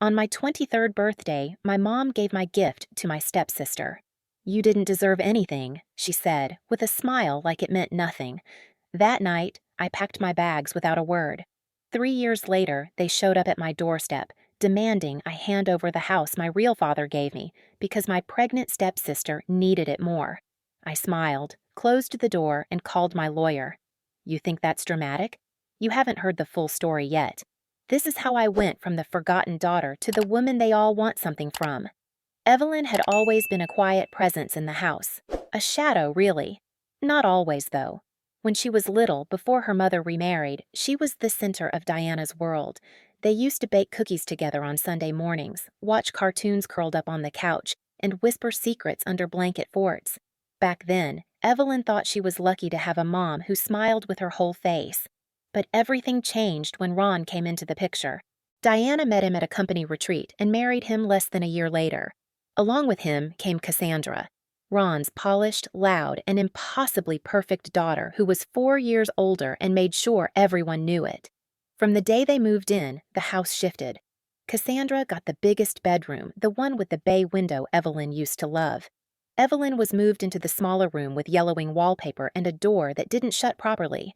On my 23rd birthday, my mom gave my gift to my stepsister. You didn't deserve anything, she said, with a smile like it meant nothing. That night, I packed my bags without a word. 3 years later, they showed up at my doorstep, demanding I hand over the house my real father gave me because my pregnant stepsister needed it more. I smiled, closed the door, and called my lawyer. You think that's dramatic? You haven't heard the full story yet. This is how I went from the forgotten daughter to the woman they all want something from. Evelyn had always been a quiet presence in the house. A shadow, really. Not always, though. When she was little, before her mother remarried, she was the center of Diana's world. They used to bake cookies together on Sunday mornings, watch cartoons curled up on the couch, and whisper secrets under blanket forts. Back then, Evelyn thought she was lucky to have a mom who smiled with her whole face. But everything changed when Ron came into the picture. Diana met him at a company retreat and married him less than a year later. Along with him came Cassandra, Ron's polished, loud, and impossibly perfect daughter who was 4 years older and made sure everyone knew it. From the day they moved in, the house shifted. Cassandra got the biggest bedroom, the one with the bay window Evelyn used to love. Evelyn was moved into the smaller room with yellowing wallpaper and a door that didn't shut properly.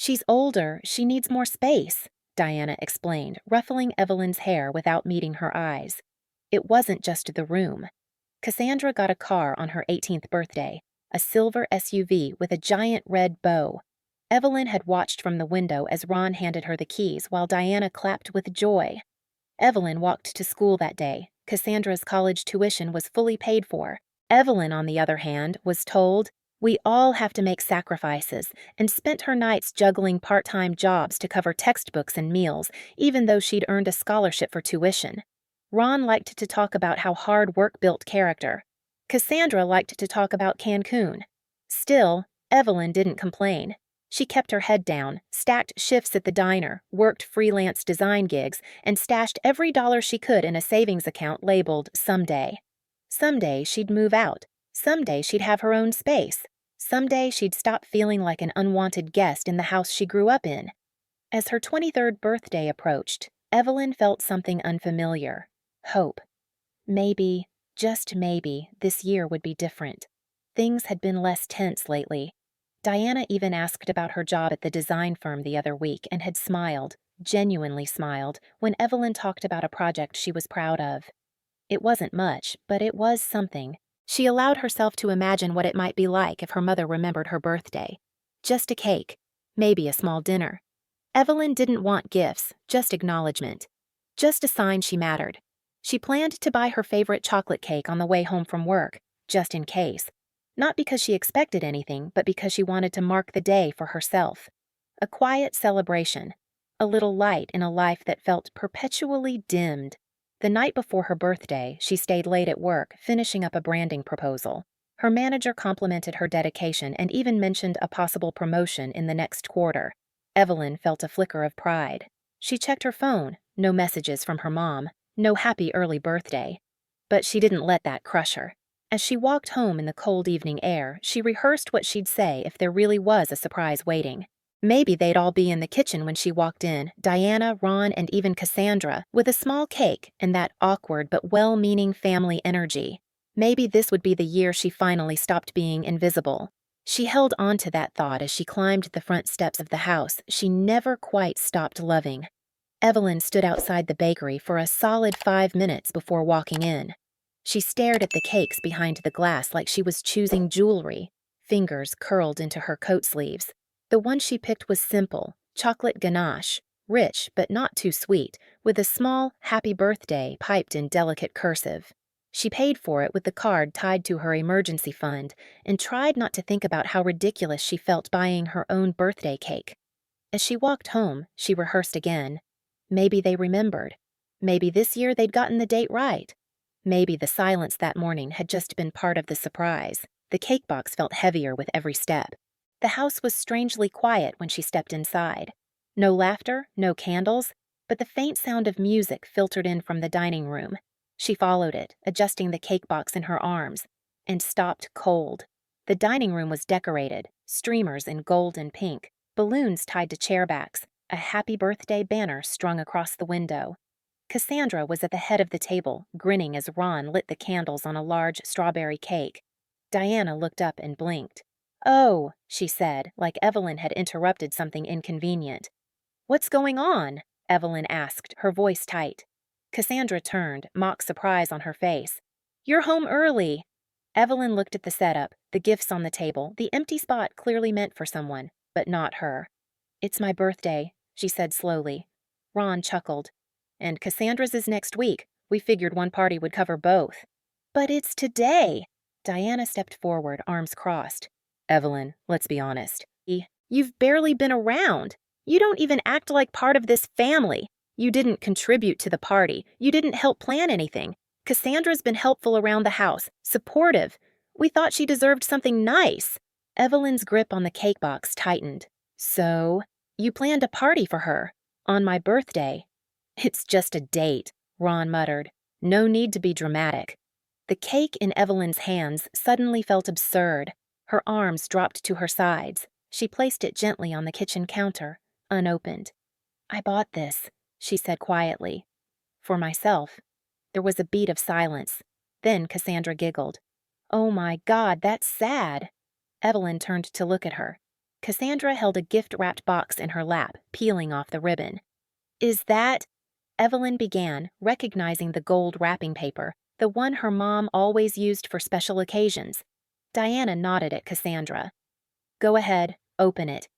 She's older, she needs more space, Diana explained, ruffling Evelyn's hair without meeting her eyes. It wasn't just the room. Cassandra got a car on her 18th birthday, a silver SUV with a giant red bow. Evelyn had watched from the window as Ron handed her the keys while Diana clapped with joy. Evelyn walked to school that day. Cassandra's college tuition was fully paid for. Evelyn, on the other hand, was told, "We all have to make sacrifices," and spent her nights juggling part-time jobs to cover textbooks and meals, even though she'd earned a scholarship for tuition. Ron liked to talk about how hard work built character. Cassandra liked to talk about Cancun. Still, Evelyn didn't complain. She kept her head down, stacked shifts at the diner, worked freelance design gigs, and stashed every dollar she could in a savings account labeled someday. Someday she'd move out. Someday she'd have her own space. Someday she'd stop feeling like an unwanted guest in the house she grew up in. As her 23rd birthday approached, Evelyn felt something unfamiliar. Hope. Maybe, just maybe, this year would be different. Things had been less tense lately. Diana even asked about her job at the design firm the other week and had smiled, genuinely smiled, when Evelyn talked about a project she was proud of. It wasn't much, but it was something. She allowed herself to imagine what it might be like if her mother remembered her birthday. Just a cake, maybe a small dinner. Evelyn didn't want gifts, just acknowledgement. Just a sign she mattered. She planned to buy her favorite chocolate cake on the way home from work, just in case. Not because she expected anything, but because she wanted to mark the day for herself. A quiet celebration. A little light in a life that felt perpetually dimmed. The night before her birthday, she stayed late at work, finishing up a branding proposal. Her manager complimented her dedication and even mentioned a possible promotion in the next quarter. Evelyn felt a flicker of pride. She checked her phone, no messages from her mom, no happy early birthday. But she didn't let that crush her. As she walked home in the cold evening air, she rehearsed what she'd say if there really was a surprise waiting. Maybe they'd all be in the kitchen when she walked in, Diana, Ron, and even Cassandra, with a small cake and that awkward but well-meaning family energy. Maybe this would be the year she finally stopped being invisible. She held on to that thought as she climbed the front steps of the house she never quite stopped loving. Evelyn stood outside the bakery for a solid 5 minutes before walking in. She stared at the cakes behind the glass like she was choosing jewelry, fingers curled into her coat sleeves. The one she picked was simple, chocolate ganache, rich but not too sweet, with a small happy birthday piped in delicate cursive. She paid for it with the card tied to her emergency fund and tried not to think about how ridiculous she felt buying her own birthday cake. As she walked home, she rehearsed again. Maybe they remembered. Maybe this year they'd gotten the date right. Maybe the silence that morning had just been part of the surprise. The cake box felt heavier with every step. The house was strangely quiet when she stepped inside. No laughter, no candles, but the faint sound of music filtered in from the dining room. She followed it, adjusting the cake box in her arms, and stopped cold. The dining room was decorated, streamers in gold and pink, balloons tied to chair backs, a happy birthday banner strung across the window. Cassandra was at the head of the table, grinning as Ron lit the candles on a large strawberry cake. Diana looked up and blinked. "Oh," she said, like Evelyn had interrupted something inconvenient. "What's going on?" Evelyn asked, her voice tight. Cassandra turned, mock surprise on her face. "You're home early." Evelyn looked at the setup, the gifts on the table, the empty spot clearly meant for someone, but not her. "It's my birthday," she said slowly. Ron chuckled. "And Cassandra's is next week. We figured one party would cover both." "But it's today." Diana stepped forward, arms crossed. "Evelyn, let's be honest. You've barely been around. You don't even act like part of this family. You didn't contribute to the party. You didn't help plan anything. Cassandra's been helpful around the house, supportive. We thought she deserved something nice." Evelyn's grip on the cake box tightened. "So, you planned a party for her on my birthday." "It's just a date," Ron muttered. "No need to be dramatic." The cake in Evelyn's hands suddenly felt absurd. Her arms dropped to her sides. She placed it gently on the kitchen counter, unopened. "I bought this," she said quietly. "For myself." There was a beat of silence. Then Cassandra giggled. "Oh my God, that's sad." Evelyn turned to look at her. Cassandra held a gift-wrapped box in her lap, peeling off the ribbon. "Is that—" Evelyn began, recognizing the gold wrapping paper, the one her mom always used for special occasions. Diana nodded at Cassandra. "Go ahead, open it."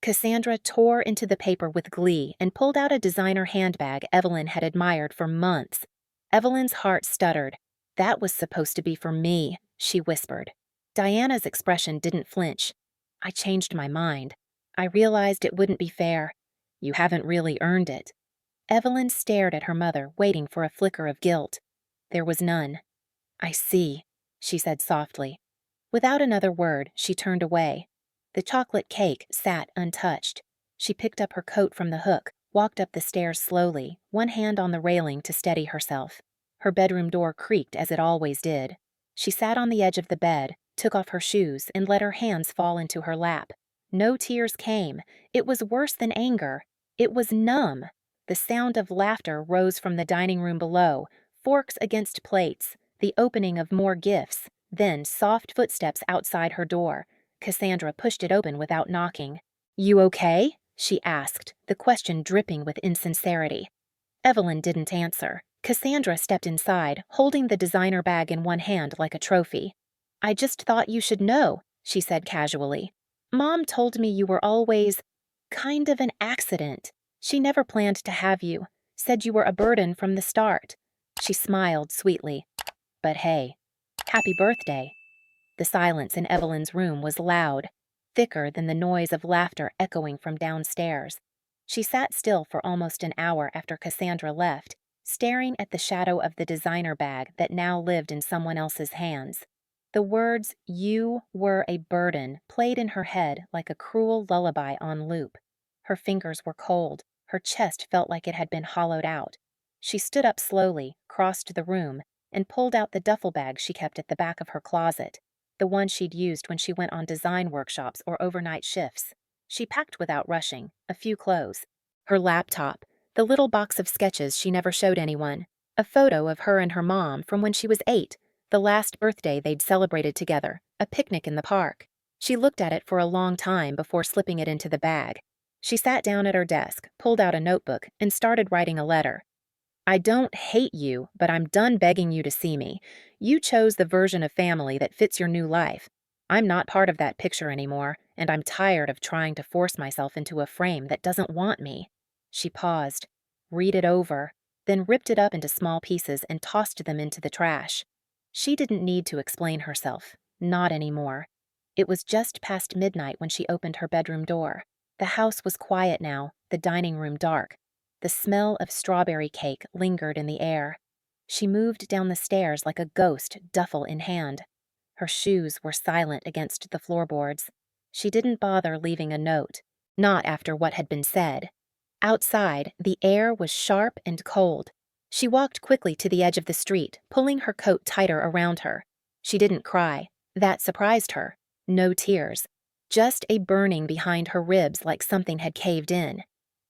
Cassandra tore into the paper with glee and pulled out a designer handbag Evelyn had admired for months. Evelyn's heart stuttered. "That was supposed to be for me," she whispered. Diana's expression didn't flinch. "I changed my mind. I realized it wouldn't be fair. You haven't really earned it." Evelyn stared at her mother, waiting for a flicker of guilt. There was none. "I see," she said softly. Without another word, she turned away. The chocolate cake sat untouched. She picked up her coat from the hook, walked up the stairs slowly, one hand on the railing to steady herself. Her bedroom door creaked as it always did. She sat on the edge of the bed, took off her shoes, and let her hands fall into her lap. No tears came. It was worse than anger. It was numb. The sound of laughter rose from the dining room below, forks against plates, the opening of more gifts, then soft footsteps outside her door. Cassandra pushed it open without knocking. "You okay?" she asked, the question dripping with insincerity. Evelyn didn't answer. Cassandra stepped inside, holding the designer bag in one hand like a trophy. "I just thought you should know," she said casually. "Mom told me you were always kind of an accident. She never planned to have you, said you were a burden from the start." She smiled sweetly. "But hey, happy birthday." The silence in Evelyn's room was loud, thicker than the noise of laughter echoing from downstairs. She sat still for almost an hour after Cassandra left, staring at the shadow of the designer bag that now lived in someone else's hands. The words, "You were a burden," played in her head like a cruel lullaby on loop. Her fingers were cold. Her chest felt like it had been hollowed out. She stood up slowly, crossed the room, and pulled out the duffel bag she kept at the back of her closet, the one she'd used when she went on design workshops or overnight shifts. She packed without rushing, a few clothes. Her laptop, the little box of sketches she never showed anyone, a photo of her and her mom from when she was 8, the last birthday they'd celebrated together, a picnic in the park. She looked at it for a long time before slipping it into the bag. She sat down at her desk, pulled out a notebook, and started writing a letter. "I don't hate you, but I'm done begging you to see me. You chose the version of family that fits your new life. I'm not part of that picture anymore, and I'm tired of trying to force myself into a frame that doesn't want me." She paused. Read it over, then ripped it up into small pieces and tossed them into the trash. She didn't need to explain herself. Not anymore. It was just past midnight when she opened her bedroom door. The house was quiet now, the dining room dark. The smell of strawberry cake lingered in the air. She moved down the stairs like a ghost, duffel in hand. Her shoes were silent against the floorboards. She didn't bother leaving a note, not after what had been said. Outside, the air was sharp and cold. She walked quickly to the edge of the street, pulling her coat tighter around her. She didn't cry. That surprised her. No tears. Just a burning behind her ribs like something had caved in.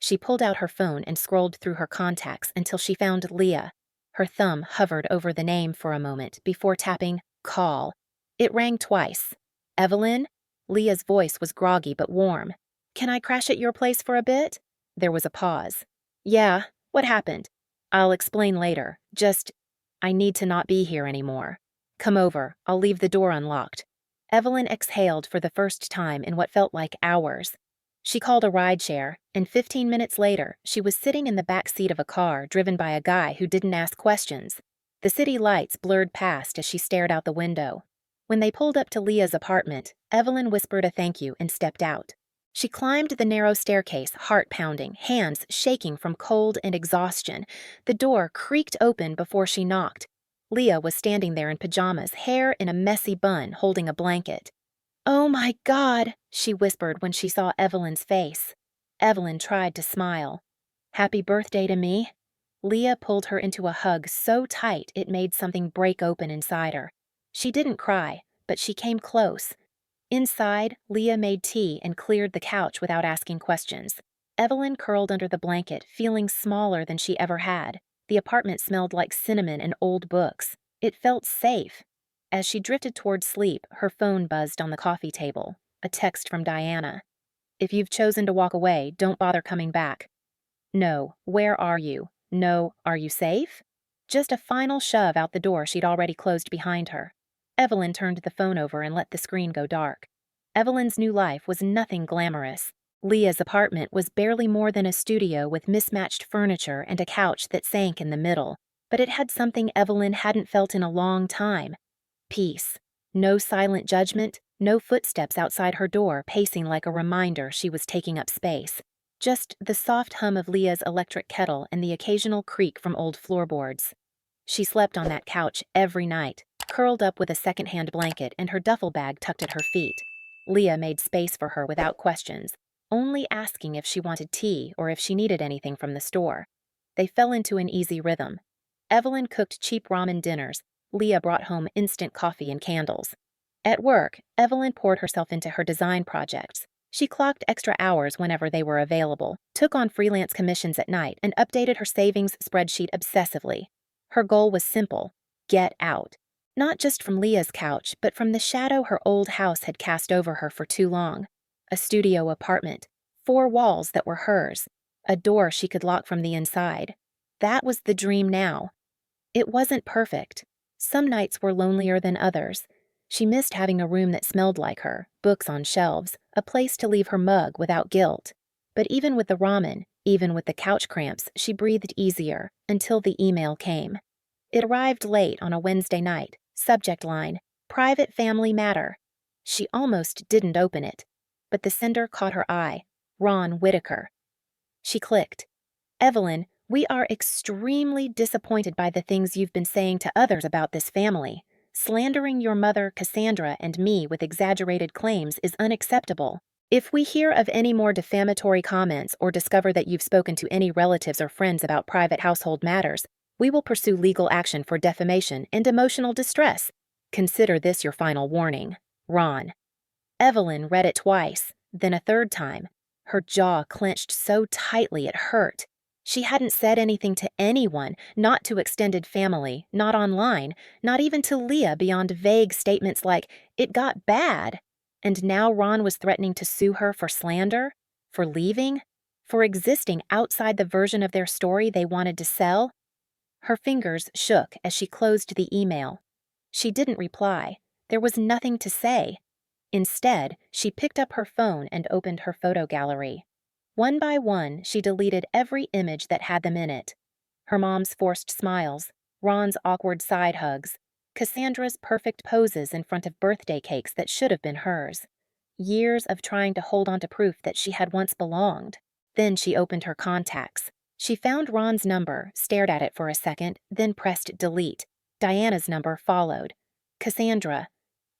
She pulled out her phone and scrolled through her contacts until she found Leah. Her thumb hovered over the name for a moment before tapping call. It rang twice. Evelyn? Leah's voice was groggy but warm. Can I crash at your place for a bit? There was a pause. Yeah, what happened? I'll explain later. I need to not be here anymore. Come over, I'll leave the door unlocked. Evelyn exhaled for the first time in what felt like hours. She called a rideshare, and 15 minutes later, she was sitting in the back seat of a car driven by a guy who didn't ask questions. The city lights blurred past as she stared out the window. When they pulled up to Leah's apartment, Evelyn whispered a thank you and stepped out. She climbed the narrow staircase, heart pounding, hands shaking from cold and exhaustion. The door creaked open before she knocked. Leah was standing there in pajamas, hair in a messy bun, holding a blanket. "Oh my God," she whispered when she saw Evelyn's face. Evelyn tried to smile. "Happy birthday to me." Leah pulled her into a hug so tight it made something break open inside her. She didn't cry, but she came close. Inside, Leah made tea and cleared the couch without asking questions. Evelyn curled under the blanket, feeling smaller than she ever had. The apartment smelled like cinnamon and old books. It felt safe. As she drifted toward sleep, her phone buzzed on the coffee table. A text from Diana. "If you've chosen to walk away, don't bother coming back." No, where are you? No, are you safe? Just a final shove out the door she'd already closed behind her. Evelyn turned the phone over and let the screen go dark. Evelyn's new life was nothing glamorous. Leah's apartment was barely more than a studio with mismatched furniture and a couch that sank in the middle, but it had something Evelyn hadn't felt in a long time. Peace. No silent judgment, no footsteps outside her door pacing like a reminder she was taking up space. Just the soft hum of Leah's electric kettle and the occasional creak from old floorboards. She slept on that couch every night, curled up with a second-hand blanket and her duffel bag tucked at her feet. Leah made space for her without questions, only asking if she wanted tea or if she needed anything from the store. They fell into an easy rhythm. Evelyn cooked cheap ramen dinners. Leah brought home instant coffee and candles. At work, Evelyn poured herself into her design projects. She clocked extra hours whenever they were available, took on freelance commissions at night, and updated her savings spreadsheet obsessively. Her goal was simple: get out. Not just from Leah's couch, but from the shadow her old house had cast over her for too long. A studio apartment, 4 walls that were hers, a door she could lock from the inside. That was the dream now. It wasn't perfect. Some nights were lonelier than others. She missed having a room that smelled like her, books on shelves, a place to leave her mug without guilt. But even with the ramen, even with the couch cramps, she breathed easier until the email came. It arrived late on a Wednesday night. Subject line, "Private Family Matter." She almost didn't open it, but the sender caught her eye. Ron Whitaker. She clicked. "Evelyn, we are extremely disappointed by the things you've been saying to others about this family. Slandering your mother, Cassandra, and me with exaggerated claims is unacceptable. If we hear of any more defamatory comments or discover that you've spoken to any relatives or friends about private household matters, we will pursue legal action for defamation and emotional distress. Consider this your final warning. Ron." Evelyn read it twice, then a third time. Her jaw clenched so tightly it hurt. She hadn't said anything to anyone, not to extended family, not online, not even to Leah beyond vague statements like, "It got bad." And now Ron was threatening to sue her for slander? For leaving? For existing outside the version of their story they wanted to sell? Her fingers shook as she closed the email. She didn't reply. There was nothing to say. Instead, she picked up her phone and opened her photo gallery. One by one, she deleted every image that had them in it. Her mom's forced smiles, Ron's awkward side hugs, Cassandra's perfect poses in front of birthday cakes that should have been hers. Years of trying to hold on to proof that she had once belonged. Then she opened her contacts. She found Ron's number, stared at it for a second, then pressed delete. Diana's number followed. Cassandra.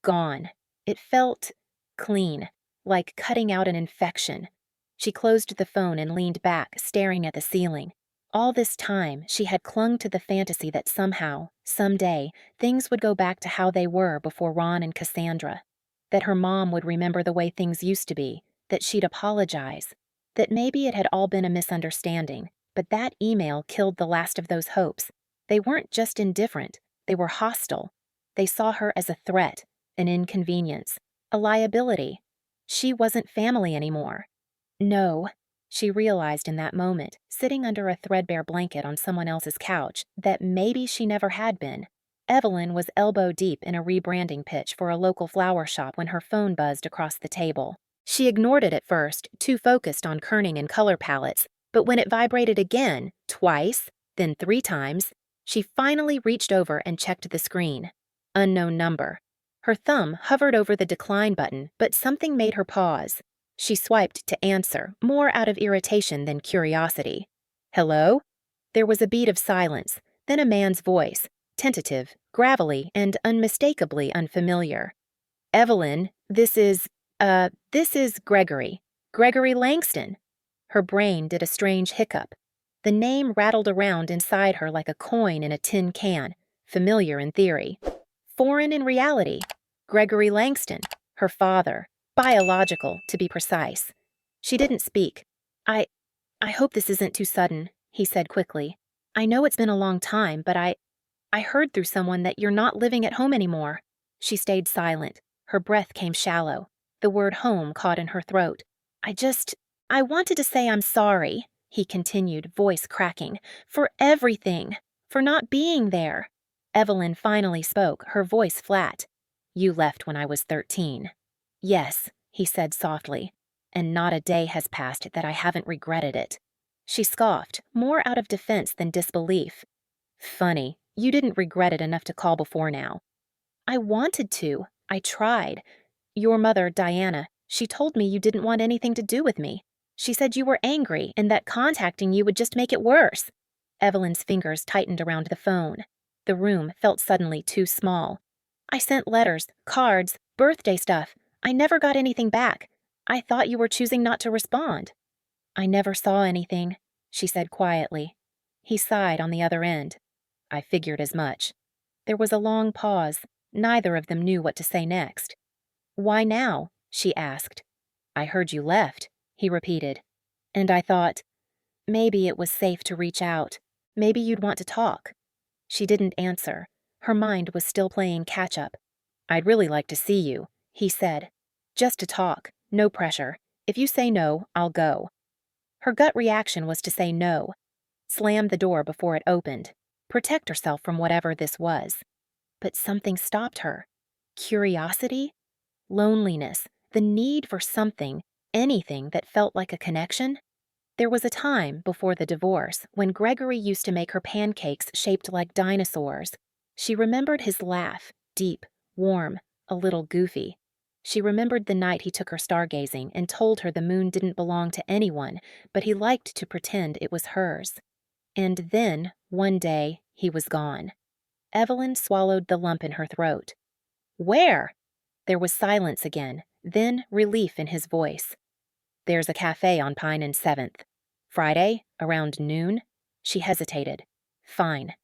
Gone. It felt clean, like cutting out an infection. She closed the phone and leaned back, staring at the ceiling. All this time, she had clung to the fantasy that somehow, someday, things would go back to how they were before Ron and Cassandra. That her mom would remember the way things used to be, that she'd apologize. that maybe it had all been a misunderstanding, but that email killed the last of those hopes. They weren't just indifferent, they were hostile. They saw her as a threat, an inconvenience, a liability. She wasn't family anymore. No, she realized in that moment, sitting under a threadbare blanket on someone else's couch, that maybe she never had been. Evelyn was elbow deep in a rebranding pitch for a local flower shop when her phone buzzed across the table. She ignored it at first, too focused on kerning and color palettes, but when it vibrated again, twice, then 3 times, she finally reached over and checked the screen. Unknown number. Her thumb hovered over the decline button, but something made her pause. She swiped to answer, more out of irritation than curiosity. Hello? There was a beat of silence, then a man's voice, tentative, gravelly, and unmistakably unfamiliar. Evelyn, this is Gregory. Gregory Langston. Her brain did a strange hiccup. The name rattled around inside her like a coin in a tin can, familiar in theory. Foreign in reality. Gregory Langston, her father. Biological, to be precise. She didn't speak. I hope this isn't too sudden, he said quickly. I know it's been a long time, but I heard through someone that you're not living at home anymore. She stayed silent. Her breath came shallow. The word home caught in her throat. I wanted to say I'm sorry, he continued, voice cracking, for everything, for not being there. Evelyn finally spoke, her voice flat. You left when I was 13. Yes, he said softly, and not a day has passed that I haven't regretted it. She scoffed, more out of defense than disbelief. Funny, you didn't regret it enough to call before now. I wanted to. I tried. Your mother, Diana, she told me you didn't want anything to do with me. She said you were angry and that contacting you would just make it worse. Evelyn's fingers tightened around the phone. The room felt suddenly too small. I sent letters, cards, birthday stuff. I never got anything back. I thought you were choosing not to respond. I never saw anything, she said quietly. He sighed on the other end. I figured as much. There was a long pause. Neither of them knew what to say next. Why now? She asked. I heard you left, he repeated. And I thought, maybe it was safe to reach out. Maybe you'd want to talk. She didn't answer. Her mind was still playing catch-up. I'd really like to see you, he said. Just to talk, no pressure. If you say no, I'll go. Her gut reaction was to say no. Slam the door before it opened. Protect herself from whatever this was. But something stopped her. Curiosity? Loneliness, the need for something, anything that felt like a connection? There was a time, before the divorce, when Gregory used to make her pancakes shaped like dinosaurs. She remembered his laugh, deep, warm, a little goofy. She remembered the night he took her stargazing and told her the moon didn't belong to anyone, but he liked to pretend it was hers. And then, one day, he was gone. Evelyn swallowed the lump in her throat. Where? There was silence again, then relief in his voice. There's a cafe on Pine and 7th. Friday, around noon? She hesitated. Fine.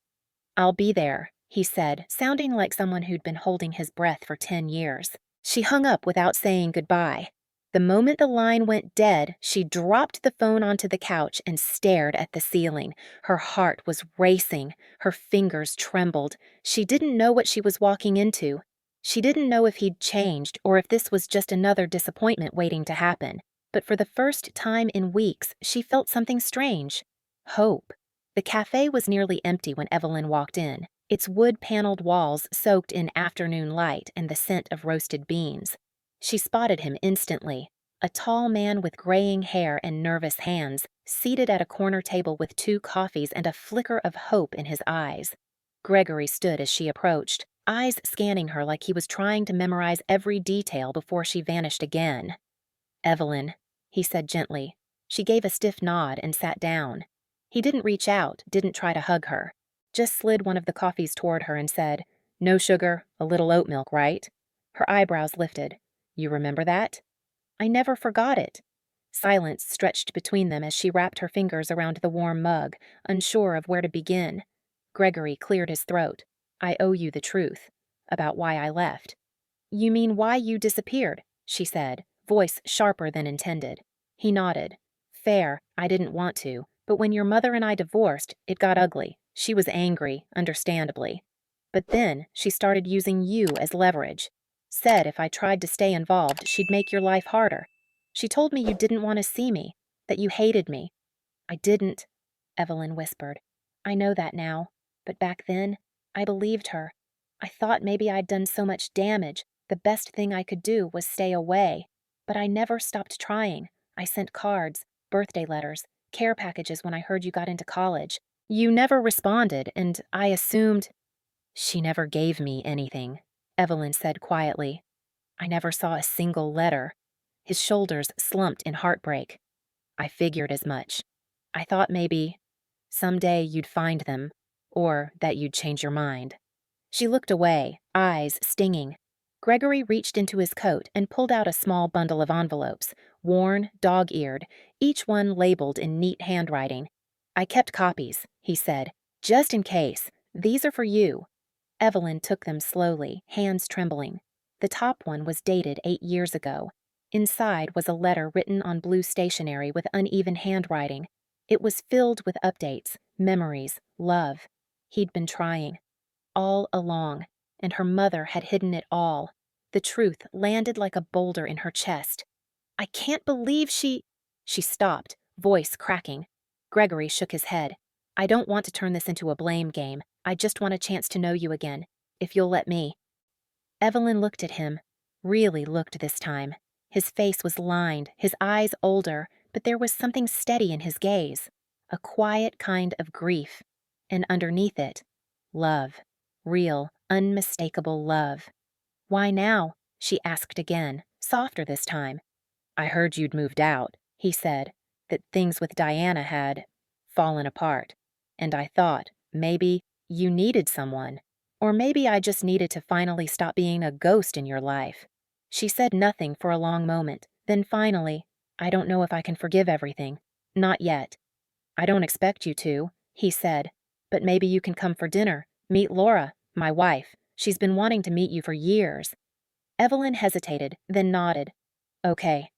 I'll be there, he said, sounding like someone who'd been holding his breath for 10 years. She hung up without saying goodbye. The moment the line went dead, she dropped the phone onto the couch and stared at the ceiling. Her heart was racing. Her fingers trembled. She didn't know what she was walking into. She didn't know if he'd changed or if this was just another disappointment waiting to happen. But for the first time in weeks, she felt something strange. Hope. The cafe was nearly empty when Evelyn walked in, its wood-paneled walls soaked in afternoon light and the scent of roasted beans. She spotted him instantly, a tall man with graying hair and nervous hands, seated at a corner table with 2 coffees and a flicker of hope in his eyes. Gregory stood as she approached, eyes scanning her like he was trying to memorize every detail before she vanished again. Evelyn, he said gently. She gave a stiff nod and sat down. He didn't reach out, didn't try to hug her, just slid one of the coffees toward her and said, No sugar, a little oat milk, right? Her eyebrows lifted. You remember that? I never forgot it. Silence stretched between them as she wrapped her fingers around the warm mug, unsure of where to begin. Gregory cleared his throat. I owe you the truth. About why I left. You mean why you disappeared, she said, voice sharper than intended. He nodded. Fair, I didn't want to, but when your mother and I divorced, it got ugly. She was angry, understandably. But then she started using you as leverage. Said if I tried to stay involved, she'd make your life harder. She told me you didn't want to see me, that you hated me. I didn't, Evelyn whispered. I know that now, but back then, I believed her. I thought maybe I'd done so much damage, the best thing I could do was stay away. But I never stopped trying. I sent cards, birthday letters, care packages when I heard you got into college. You never responded, and I assumed— She never gave me anything, Evelyn said quietly. I never saw a single letter. His shoulders slumped in heartbreak. I figured as much. I thought maybe someday you'd find them, or that you'd change your mind. She looked away, eyes stinging. Gregory reached into his coat and pulled out a small bundle of envelopes, worn, dog-eared, each one labeled in neat handwriting. I kept copies, he said, just in case. These are for you. Evelyn took them slowly, hands trembling. The top one was dated 8 years ago. Inside was a letter written on blue stationery with uneven handwriting. It was filled with updates, memories, love. He'd been trying. All along, and her mother had hidden it all. The truth landed like a boulder in her chest. I can't believe she stopped, voice cracking. Gregory shook his head. I don't want to turn this into a blame game. I just want a chance to know you again, if you'll let me. Evelyn looked at him, really looked this time. His face was lined, his eyes older, but there was something steady in his gaze, a quiet kind of grief, and underneath it, love, real, unmistakable love. Why now? She asked again, softer this time. I heard you'd moved out, he said, that things with Diana had fallen apart, and I thought, maybe you needed someone, or maybe I just needed to finally stop being a ghost in your life. She said nothing for a long moment, then finally, I don't know if I can forgive everything. Not yet. I don't expect you to, he said, but maybe you can come for dinner, meet Laura, my wife. She's been wanting to meet you for years. Evelyn hesitated, then nodded. Okay.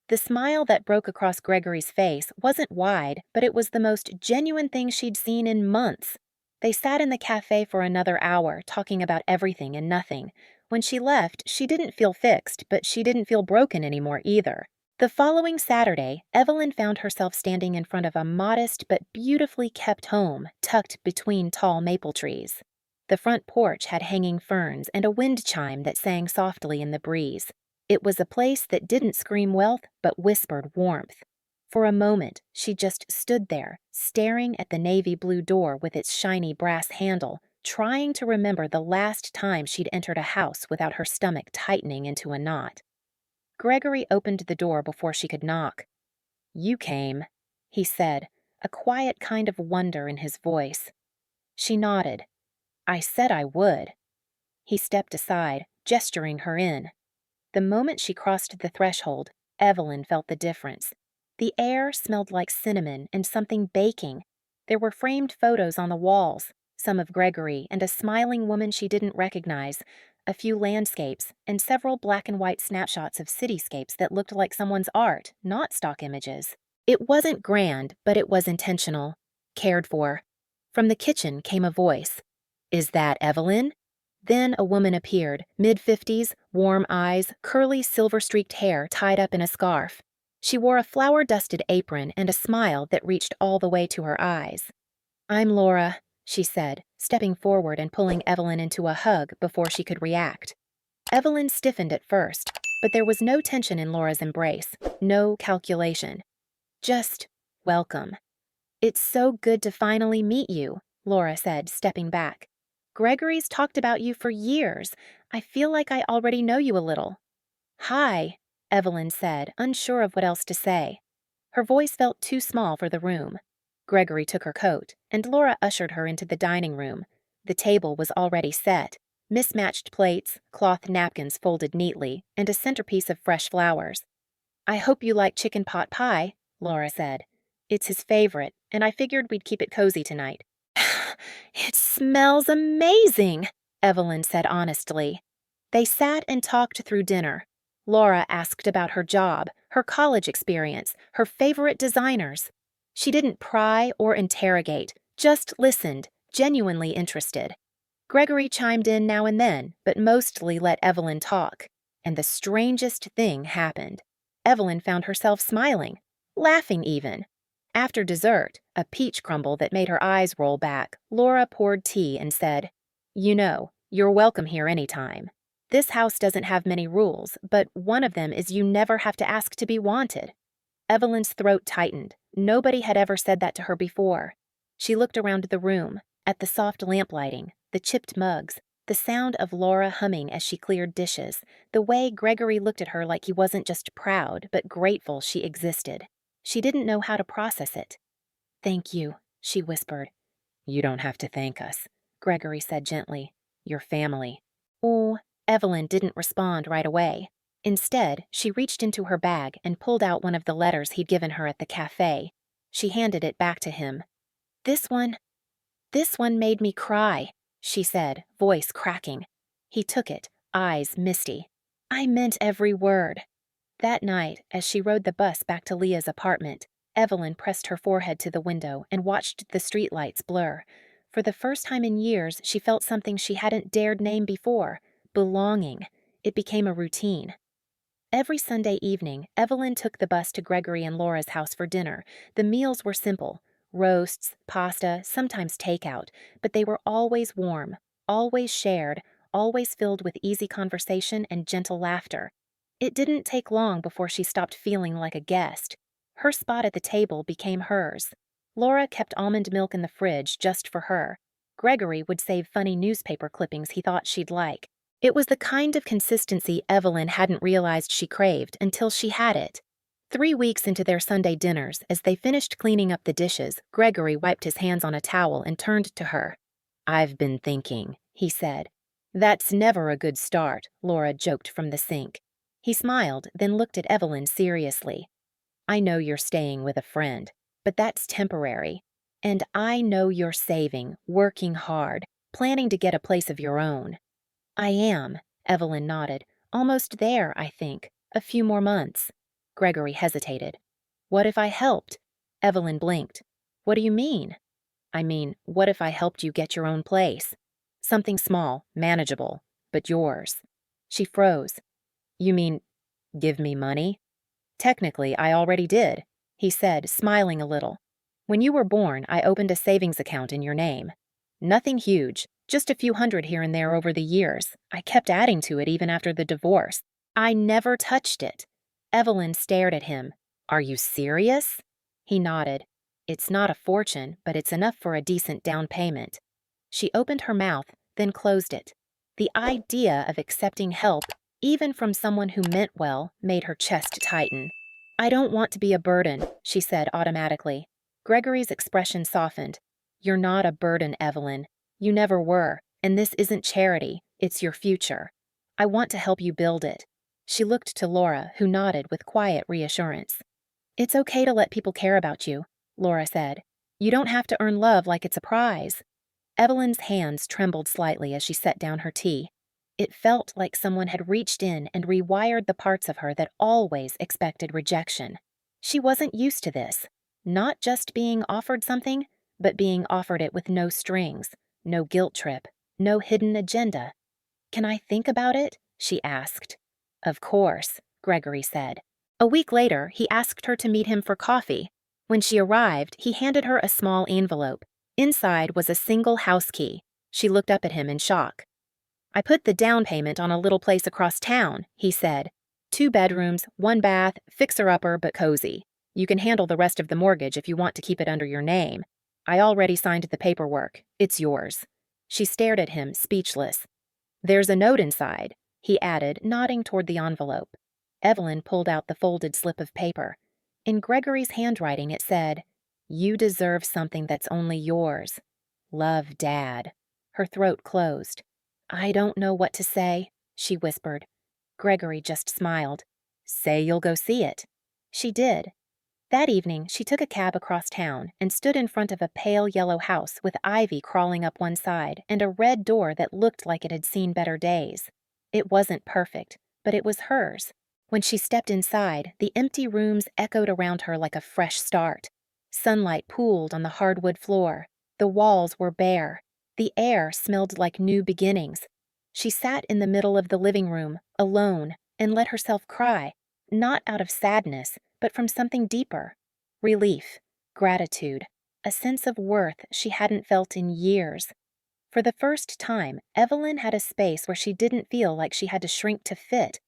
The smile that broke across Gregory's face wasn't wide, but it was the most genuine thing she'd seen in months. They sat in the cafe for another hour, talking about everything and nothing. When she left, she didn't feel fixed, but she didn't feel broken anymore either. The following Saturday, Evelyn found herself standing in front of a modest but beautifully kept home, tucked between tall maple trees. The front porch had hanging ferns and a wind chime that sang softly in the breeze. It was a place that didn't scream wealth, but whispered warmth. For a moment, she just stood there, staring at the navy blue door with its shiny brass handle, trying to remember the last time she'd entered a house without her stomach tightening into a knot. Gregory opened the door before she could knock. You came, he said, a quiet kind of wonder in his voice. She nodded. I said I would. He stepped aside, gesturing her in. The moment she crossed the threshold, Evelyn felt the difference. The air smelled like cinnamon and something baking. There were framed photos on the walls, some of Gregory and a smiling woman she didn't recognize, a few landscapes, and several black and white snapshots of cityscapes that looked like someone's art, not stock images. It wasn't grand, but it was intentional, cared for. From the kitchen came a voice. Is that Evelyn? Then a woman appeared, mid-50s, warm eyes, curly silver-streaked hair tied up in a scarf. She wore a flour-dusted apron and a smile that reached all the way to her eyes. I'm Laura, she said, stepping forward and pulling Evelyn into a hug before she could react. Evelyn stiffened at first, but there was no tension in Laura's embrace, no calculation. Just welcome. It's so good to finally meet you, Laura said, stepping back. Gregory's talked about you for years. I feel like I already know you a little. Hi, Evelyn said, unsure of what else to say. Her voice felt too small for the room. Gregory took her coat, and Laura ushered her into the dining room. The table was already set, mismatched plates, cloth napkins folded neatly, and a centerpiece of fresh flowers. I hope you like chicken pot pie, Laura said. It's his favorite, and I figured we'd keep it cozy tonight. It smells amazing, Evelyn said honestly. They sat and talked through dinner. Laura asked about her job, her college experience, her favorite designers. She didn't pry or interrogate, just listened, genuinely interested. Gregory chimed in now and then, but mostly let Evelyn talk. And the strangest thing happened. Evelyn found herself smiling, laughing even. After dessert, a peach crumble that made her eyes roll back, Laura poured tea and said, "You know, you're welcome here anytime. This house doesn't have many rules, but one of them is you never have to ask to be wanted." Evelyn's throat tightened. Nobody had ever said that to her before. She looked around the room, at the soft lamp lighting, the chipped mugs, the sound of Laura humming as she cleared dishes, the way Gregory looked at her like he wasn't just proud, but grateful she existed. She didn't know how to process it. "Thank you," she whispered. "You don't have to thank us," Gregory said gently. "You're family." "Oh," Evelyn didn't respond right away. Instead, she reached into her bag and pulled out one of the letters he'd given her at the cafe. She handed it back to him. This one made me cry," she said, voice cracking. He took it, eyes misty. "I meant every word." That night, as she rode the bus back to Leah's apartment, Evelyn pressed her forehead to the window and watched the streetlights blur. For the first time in years, she felt something she hadn't dared name before: belonging. It became a routine. Every Sunday evening, Evelyn took the bus to Gregory and Laura's house for dinner. The meals were simple: roasts, pasta, sometimes takeout, but they were always warm, always shared, always filled with easy conversation and gentle laughter. It didn't take long before she stopped feeling like a guest. Her spot at the table became hers. Laura kept almond milk in the fridge just for her. Gregory would save funny newspaper clippings he thought she'd like. It was the kind of consistency Evelyn hadn't realized she craved until she had it. 3 weeks into their Sunday dinners, as they finished cleaning up the dishes, Gregory wiped his hands on a towel and turned to her. "I've been thinking," he said. "That's never a good start," Laura joked from the sink. He smiled, then looked at Evelyn seriously. "I know you're staying with a friend, but that's temporary. And I know you're saving, working hard, planning to get a place of your own." "I am," Evelyn nodded. "Almost there, I think. A few more months." Gregory hesitated. "What if I helped?" Evelyn blinked. "What do you mean?" "I mean, what if I helped you get your own place? Something small, manageable, but yours." She froze. "You mean, give me money?" "Technically, I already did," he said, smiling a little. "When you were born, I opened a savings account in your name. Nothing huge, just a few hundred here and there over the years. I kept adding to it even after the divorce. I never touched it." Evelyn stared at him. "Are you serious?" He nodded. "It's not a fortune, but it's enough for a decent down payment." She opened her mouth, then closed it. The idea of accepting help, even from someone who meant well, made her chest tighten. "I don't want to be a burden," she said automatically. Gregory's expression softened. "You're not a burden, Evelyn. You never were, and this isn't charity, it's your future. I want to help you build it." She looked to Laura, who nodded with quiet reassurance. "It's okay to let people care about you," Laura said. "You don't have to earn love like it's a prize." Evelyn's hands trembled slightly as she set down her tea. It felt like someone had reached in and rewired the parts of her that always expected rejection. She wasn't used to this. Not just being offered something, but being offered it with no strings, no guilt trip, no hidden agenda. "Can I think about it?" she asked. "Of course," Gregory said. A week later, he asked her to meet him for coffee. When she arrived, he handed her a small envelope. Inside was a single house key. She looked up at him in shock. "I put the down payment on a little place across town," he said. 2 bedrooms, 1 bath, fixer-upper but cozy. You can handle the rest of the mortgage if you want to keep it under your name. I already signed the paperwork. It's yours." She stared at him, speechless. "There's a note inside," he added, nodding toward the envelope. Evelyn pulled out the folded slip of paper. In Gregory's handwriting it said, "You deserve something that's only yours. Love, Dad." Her throat closed. "I don't know what to say," she whispered. Gregory just smiled. "Say you'll go see it." She did. That evening, she took a cab across town and stood in front of a pale yellow house with ivy crawling up one side and a red door that looked like it had seen better days. It wasn't perfect, but it was hers. When she stepped inside, the empty rooms echoed around her like a fresh start. Sunlight pooled on the hardwood floor. The walls were bare. The air smelled like new beginnings. She sat in the middle of the living room, alone, and let herself cry, not out of sadness, but from something deeper. Relief, gratitude, a sense of worth she hadn't felt in years. For the first time, Evelyn had a space where she didn't feel like she had to shrink to fit.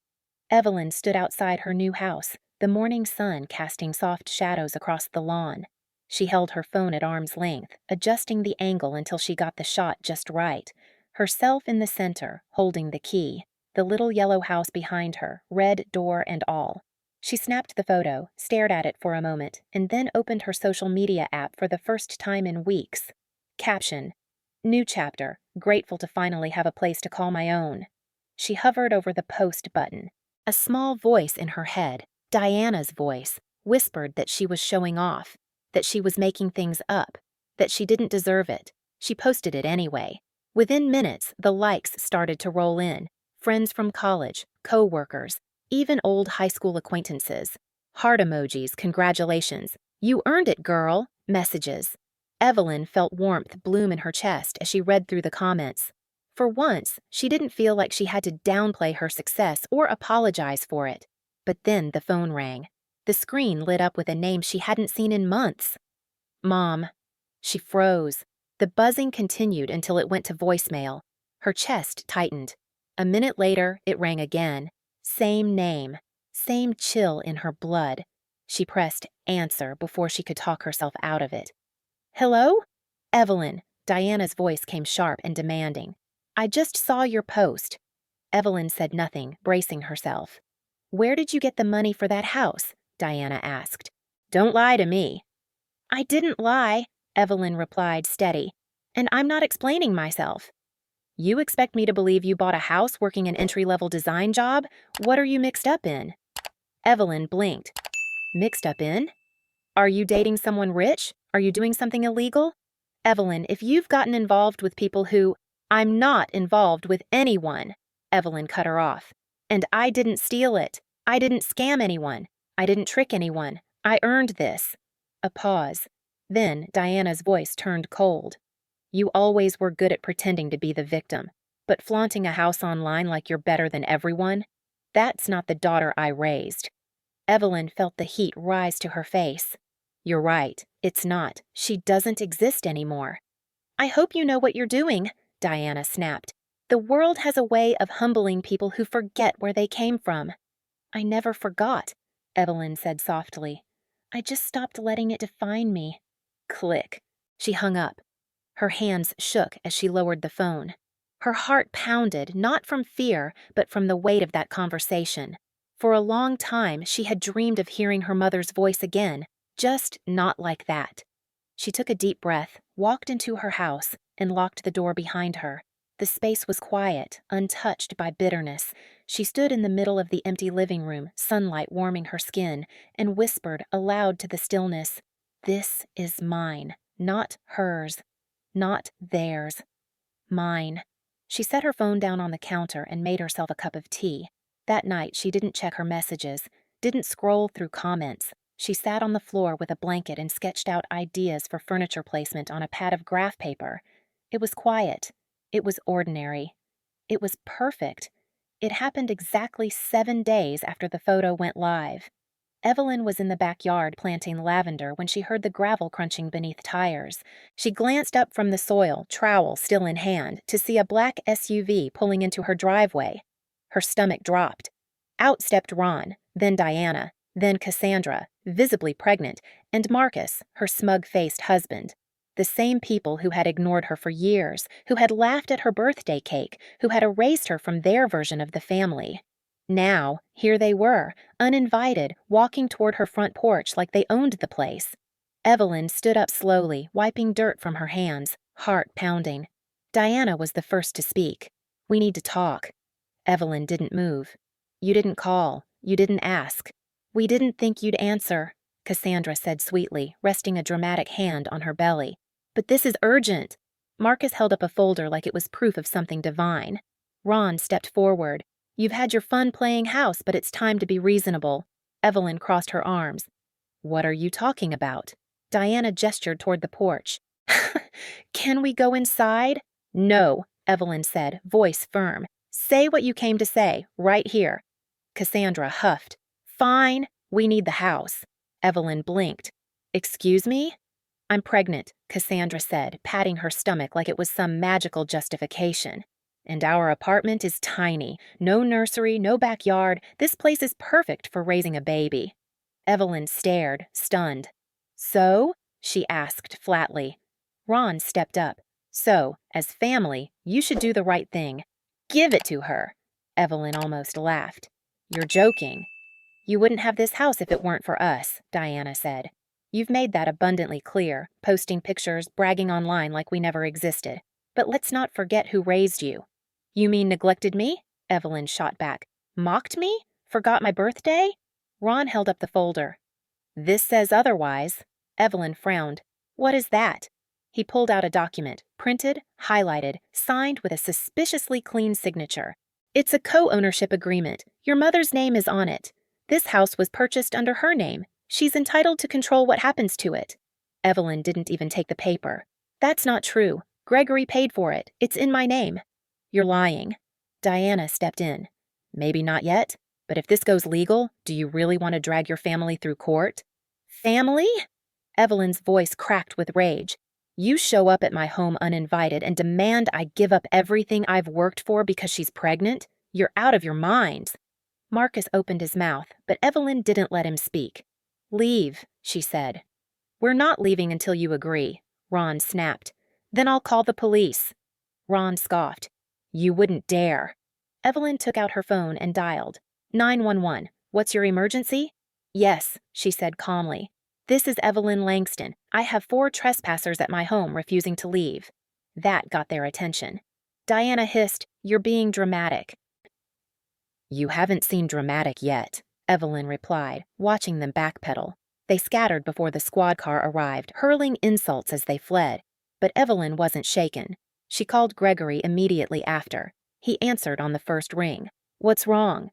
Evelyn stood outside her new house, the morning sun casting soft shadows across the lawn. She held her phone at arm's length, adjusting the angle until she got the shot just right. Herself in the center, holding the key, the little yellow house behind her, red door and all. She snapped the photo, stared at it for a moment, and then opened her social media app for the first time in weeks. Caption: New chapter, grateful to finally have a place to call my own. She hovered over the post button. A small voice in her head, Diana's voice, whispered that she was showing off, that she was making things up, that she didn't deserve it. She posted it anyway. Within minutes, the likes started to roll in. Friends from college, co-workers, even old high school acquaintances. Heart emojis, congratulations. You earned it, girl. Messages. Evelyn felt warmth bloom in her chest as she read through the comments. For once, she didn't feel like she had to downplay her success or apologize for it. But then the phone rang. The screen lit up with a name she hadn't seen in months. Mom. She froze. The buzzing continued until it went to voicemail. Her chest tightened. A minute later, it rang again. Same name. Same chill in her blood. She pressed answer before she could talk herself out of it. Hello? Evelyn. Diana's voice came sharp and demanding. I just saw your post. Evelyn said nothing, bracing herself. Where did you get the money for that house? Diana asked. Don't lie to me. I didn't lie, Evelyn replied, steady. And I'm not explaining myself. You expect me to believe you bought a house working an entry-level design job? What are you mixed up in? Evelyn blinked. Mixed up in? Are you dating someone rich? Are you doing something illegal? Evelyn, if you've gotten involved with people who... I'm not involved with anyone, Evelyn cut her off. And I didn't steal it. I didn't scam anyone. I didn't trick anyone. I earned this. A pause. Then Diana's voice turned cold. You always were good at pretending to be the victim, but flaunting a house online like you're better than everyone? That's not the daughter I raised. Evelyn felt the heat rise to her face. You're right, it's not. She doesn't exist anymore. I hope you know what you're doing, Diana snapped. The world has a way of humbling people who forget where they came from. I never forgot, Evelyn said softly. I just stopped letting it define me. Click. She hung up. Her hands shook as she lowered the phone. Her heart pounded, not from fear, but from the weight of that conversation. For a long time, she had dreamed of hearing her mother's voice again, just not like that. She took a deep breath, walked into her house, and locked the door behind her. The space was quiet, untouched by bitterness. She stood in the middle of the empty living room, sunlight warming her skin, and whispered aloud to the stillness, This is mine, not hers, not theirs. Mine. She set her phone down on the counter and made herself a cup of tea. That night, she didn't check her messages, didn't scroll through comments. She sat on the floor with a blanket and sketched out ideas for furniture placement on a pad of graph paper. It was quiet. It was ordinary. It was perfect. It happened exactly 7 days after the photo went live. Evelyn was in the backyard planting lavender when she heard the gravel crunching beneath tires. She glanced up from the soil, trowel still in hand, to see a black SUV pulling into her driveway. Her stomach dropped. Out stepped Ron, then Diana, then Cassandra, visibly pregnant, and Marcus, her smug-faced husband. The same people who had ignored her for years, who had laughed at her birthday cake, who had erased her from their version of the family. Now, here they were, uninvited, walking toward her front porch like they owned the place. Evelyn stood up slowly, wiping dirt from her hands, heart pounding. Diana was the first to speak. We need to talk. Evelyn didn't move. You didn't call. You didn't ask. We didn't think you'd answer, Cassandra said sweetly, resting a dramatic hand on her belly. But this is urgent. Marcus held up a folder like it was proof of something divine. Ron stepped forward. You've had your fun playing house, but it's time to be reasonable. Evelyn crossed her arms. What are you talking about? Diana gestured toward the porch. Can we go inside? No, Evelyn said, voice firm. Say what you came to say, right here. Cassandra huffed. Fine, we need the house. Evelyn blinked. Excuse me? I'm pregnant, Cassandra said, patting her stomach like it was some magical justification. And our apartment is tiny. No nursery, no backyard. This place is perfect for raising a baby. Evelyn stared, stunned. So? She asked flatly. Ron stepped up. So, as family, you should do the right thing. Give it to her. Evelyn almost laughed. You're joking. You wouldn't have this house if it weren't for us, Diana said. You've made that abundantly clear, posting pictures, bragging online like we never existed. But let's not forget who raised you. You mean neglected me? Evelyn shot back. Mocked me? Forgot my birthday? Ron held up the folder. This says otherwise. Evelyn frowned. What is that? He pulled out a document, printed, highlighted, signed with a suspiciously clean signature. It's a co-ownership agreement. Your mother's name is on it. This house was purchased under her name. She's entitled to control what happens to it. Evelyn didn't even take the paper. That's not true. Gregory paid for it. It's in my name. You're lying. Diana stepped in. Maybe not yet, but if this goes legal, do you really want to drag your family through court? Family? Evelyn's voice cracked with rage. You show up at my home uninvited and demand I give up everything I've worked for because she's pregnant? You're out of your minds. Marcus opened his mouth, but Evelyn didn't let him speak. Leave, she said. We're not leaving until you agree, Ron snapped. Then I'll call the police. Ron scoffed. You wouldn't dare. Evelyn took out her phone and dialed. 911. What's your emergency? Yes, she said calmly. This is Evelyn Langston. I have 4 trespassers at my home refusing to leave. That got their attention. Diana hissed, You're being dramatic. You haven't seen dramatic yet, Evelyn replied, watching them backpedal. They scattered before the squad car arrived, hurling insults as they fled. But Evelyn wasn't shaken. She called Gregory immediately after. He answered on the first ring. What's wrong?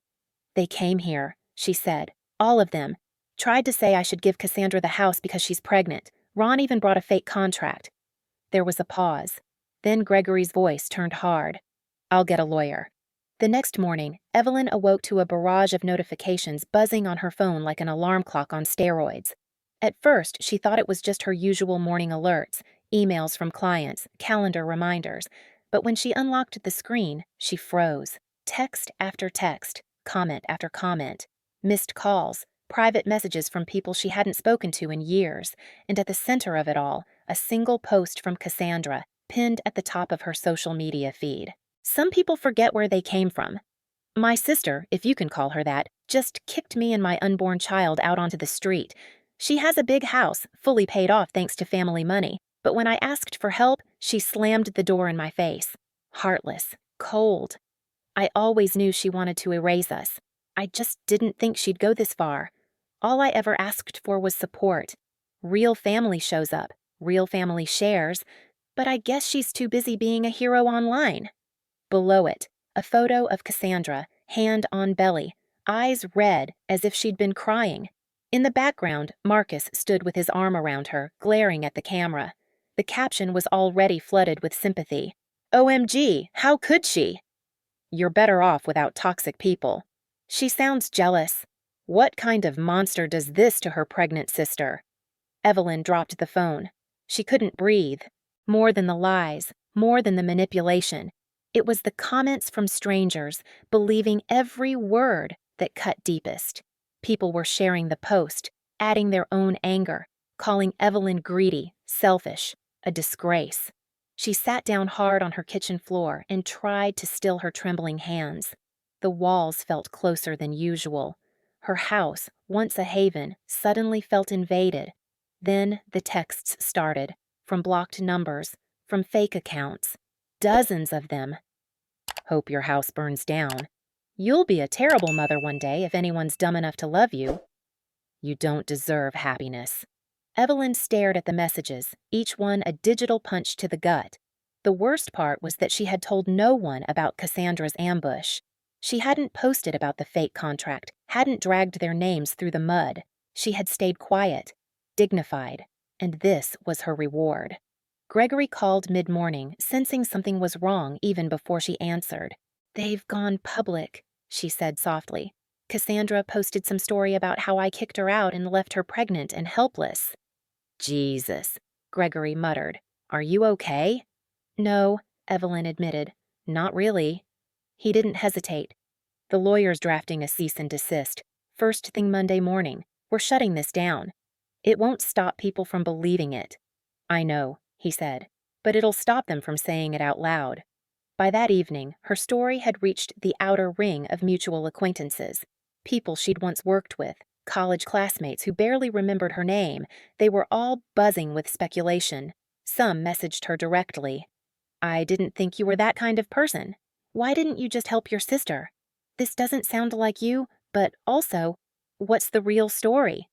They came here, she said. All of them. Tried to say I should give Cassandra the house because she's pregnant. Ron even brought a fake contract. There was a pause. Then Gregory's voice turned hard. I'll get a lawyer. The next morning, Evelyn awoke to a barrage of notifications buzzing on her phone like an alarm clock on steroids. At first, she thought it was just her usual morning alerts, emails from clients, calendar reminders. But when she unlocked the screen, she froze. Text after text, comment after comment, missed calls, private messages from people she hadn't spoken to in years, and at the center of it all, a single post from Cassandra, pinned at the top of her social media feed. Some people forget where they came from. My sister, if you can call her that, just kicked me and my unborn child out onto the street. She has a big house, fully paid off thanks to family money, but when I asked for help, she slammed the door in my face. Heartless, cold. I always knew she wanted to erase us. I just didn't think she'd go this far. All I ever asked for was support. Real family shows up, real family shares, but I guess she's too busy being a hero online. Below it, a photo of Cassandra, hand on belly, eyes red as if she'd been crying. In the background, Marcus stood with his arm around her, glaring at the camera. The caption was already flooded with sympathy. OMG, how could she? You're better off without toxic people. She sounds jealous. What kind of monster does this to her pregnant sister? Evelyn dropped the phone. She couldn't breathe. More than the lies, more than the manipulation. It was the comments from strangers, believing every word, that cut deepest. People were sharing the post, adding their own anger, calling Evelyn greedy, selfish, a disgrace. She sat down hard on her kitchen floor and tried to still her trembling hands. The walls felt closer than usual. Her house, once a haven, suddenly felt invaded. Then the texts started, from blocked numbers, from fake accounts. Dozens of them. Hope your house burns down. You'll be a terrible mother one day if anyone's dumb enough to love you. You don't deserve happiness. Evelyn stared at the messages, each one a digital punch to the gut. The worst part was that she had told no one about Cassandra's ambush. She hadn't posted about the fake contract, hadn't dragged their names through the mud. She had stayed quiet, dignified, and this was her reward. Gregory called mid-morning, sensing something was wrong even before she answered. "They've gone public," she said softly. "Cassandra posted some story about how I kicked her out and left her pregnant and helpless." "Jesus," Gregory muttered. "Are you okay?" "No," Evelyn admitted. "Not really." He didn't hesitate. "The lawyer's drafting a cease and desist. First thing Monday morning. We're shutting this down. It won't stop people from believing it." "I know," he said, "but it'll stop them from saying it out loud." By that evening, her story had reached the outer ring of mutual acquaintances. People she'd once worked with, college classmates who barely remembered her name, they were all buzzing with speculation. Some messaged her directly. "I didn't think you were that kind of person. Why didn't you just help your sister? This doesn't sound like you, but also, what's the real story?"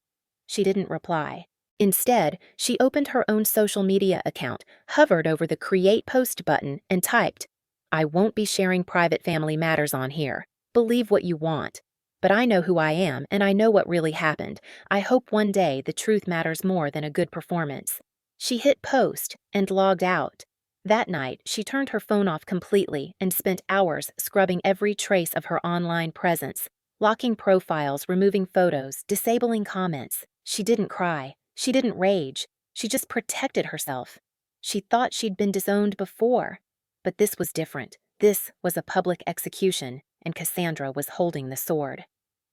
She didn't reply. Instead, she opened her own social media account, hovered over the Create Post button, and typed, "I won't be sharing private family matters on here. Believe what you want. But I know who I am, and I know what really happened. I hope one day the truth matters more than a good performance." She hit post and logged out. That night, she turned her phone off completely and spent hours scrubbing every trace of her online presence, locking profiles, removing photos, disabling comments. She didn't cry. She didn't rage. She just protected herself. She thought she'd been disowned before. But this was different. This was a public execution, and Cassandra was holding the sword.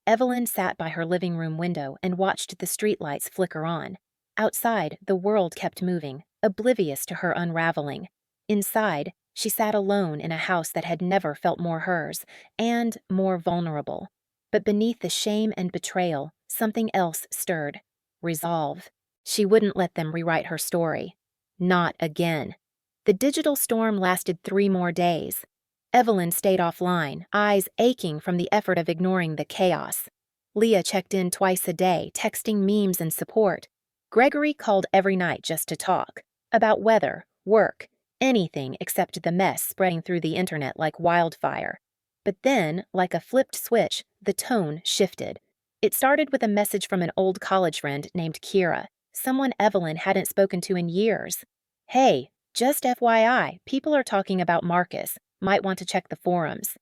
Evelyn sat by her living room window and watched the streetlights flicker on. Outside, the world kept moving, oblivious to her unraveling. Inside, she sat alone in a house that had never felt more hers, and more vulnerable. But beneath the shame and betrayal, something else stirred. Resolve. She wouldn't let them rewrite her story. Not again. The digital storm lasted 3 more days. Evelyn stayed offline, eyes aching from the effort of ignoring the chaos. Leah checked in twice a day, texting memes and support. Gregory called every night just to talk. About weather, work, anything except the mess spreading through the internet like wildfire. But then, like a flipped switch, the tone shifted. It started with a message from an old college friend named Kira, someone Evelyn hadn't spoken to in years. "Hey, just FYI, people are talking about Marcus. Might want to check the forums."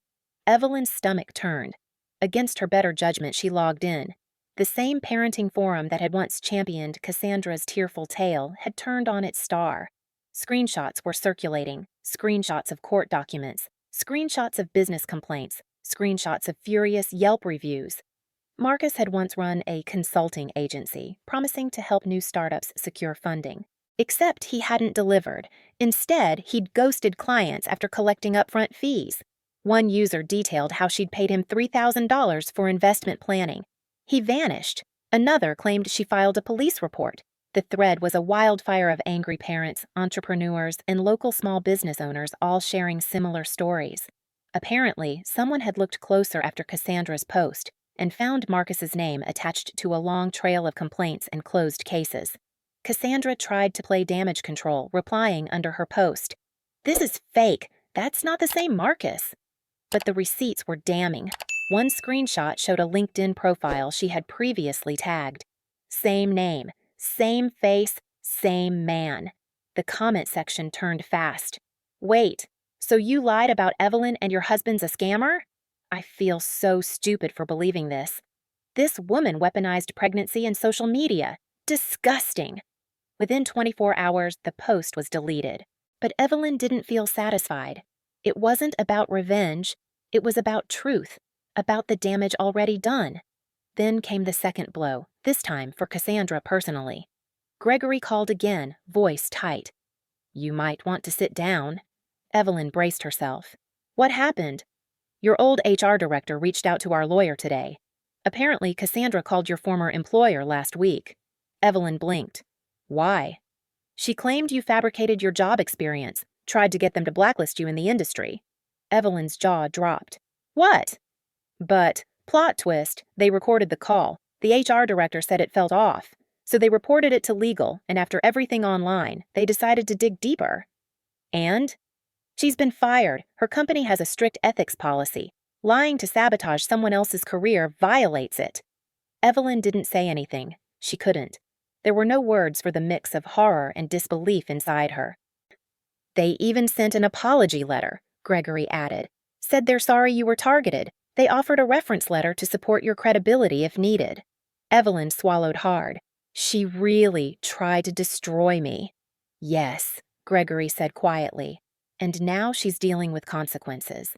Evelyn's stomach turned. Against her better judgment, she logged in. The same parenting forum that had once championed Cassandra's tearful tale had turned on its star. Screenshots were circulating, screenshots of court documents, screenshots of business complaints, screenshots of furious Yelp reviews. Marcus had once run a consulting agency, promising to help new startups secure funding. Except he hadn't delivered. Instead, he'd ghosted clients after collecting upfront fees. One user detailed how she'd paid him $3,000 for investment planning. He vanished. Another claimed she filed a police report. The thread was a wildfire of angry parents, entrepreneurs, and local small business owners all sharing similar stories. Apparently, someone had looked closer after Cassandra's post and found Marcus's name attached to a long trail of complaints and closed cases. Cassandra tried to play damage control, replying under her post, "This is fake. That's not the same Marcus." But the receipts were damning. One screenshot showed a LinkedIn profile she had previously tagged. Same name, same face, same man. The comment section turned fast. "Wait, so you lied about Evelyn and your husband's a scammer? I feel so stupid for believing this. This woman weaponized pregnancy and social media. Disgusting." Within 24 hours, the post was deleted. But Evelyn didn't feel satisfied. It wasn't about revenge. It was about truth, about the damage already done. Then came the second blow, this time for Cassandra personally. Gregory called again, voice tight. "You might want to sit down." Evelyn braced herself. "What happened?" "Your old HR director reached out to our lawyer today. Apparently, Cassandra called your former employer last week." Evelyn blinked. "Why?" "She claimed you fabricated your job experience, tried to get them to blacklist you in the industry." Evelyn's jaw dropped. "What?" "But, plot twist, they recorded the call. The HR director said it felt off. So they reported it to legal, and after everything online, they decided to dig deeper." "And?" "She's been fired. Her company has a strict ethics policy. Lying to sabotage someone else's career violates it. Evelyn didn't say anything. She couldn't. There were no words for the mix of horror and disbelief inside her. They even sent an apology letter, Gregory added. Said they're sorry you were targeted. They offered a reference letter to support your credibility if needed. Evelyn swallowed hard. She really tried to destroy me. Yes, Gregory said quietly. And now she's dealing with consequences.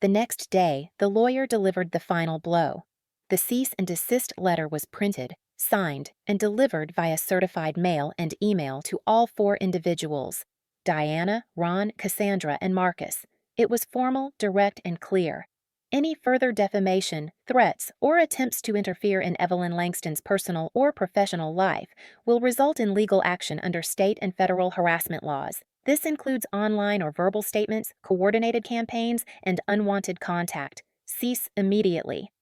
The next day, the lawyer delivered the final blow. The cease and desist letter was printed, signed, and delivered via certified mail and email to all 4 individuals: Diana, Ron, Cassandra, and Marcus. It was formal, direct, and clear. Any further defamation, threats, or attempts to interfere in Evelyn Langston's personal or professional life will result in legal action under state and federal harassment laws. This includes online or verbal statements, coordinated campaigns, and unwanted contact. Cease immediately.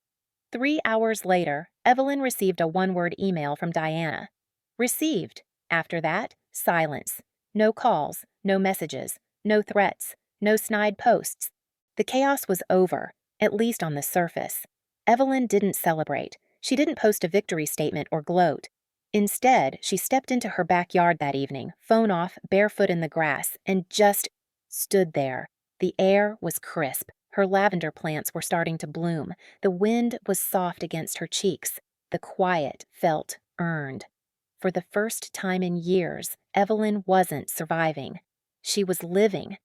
3 hours later, Evelyn received a one-word email from Diana. Received. After that, silence. No calls, no messages, no threats, no snide posts. The chaos was over, at least on the surface. Evelyn didn't celebrate. She didn't post a victory statement or gloat. Instead, she stepped into her backyard that evening, phone off, barefoot in the grass, and just stood there. The air was crisp. Her lavender plants were starting to bloom. The wind was soft against her cheeks. The quiet felt earned. For the first time in years, Evelyn wasn't surviving. She was living.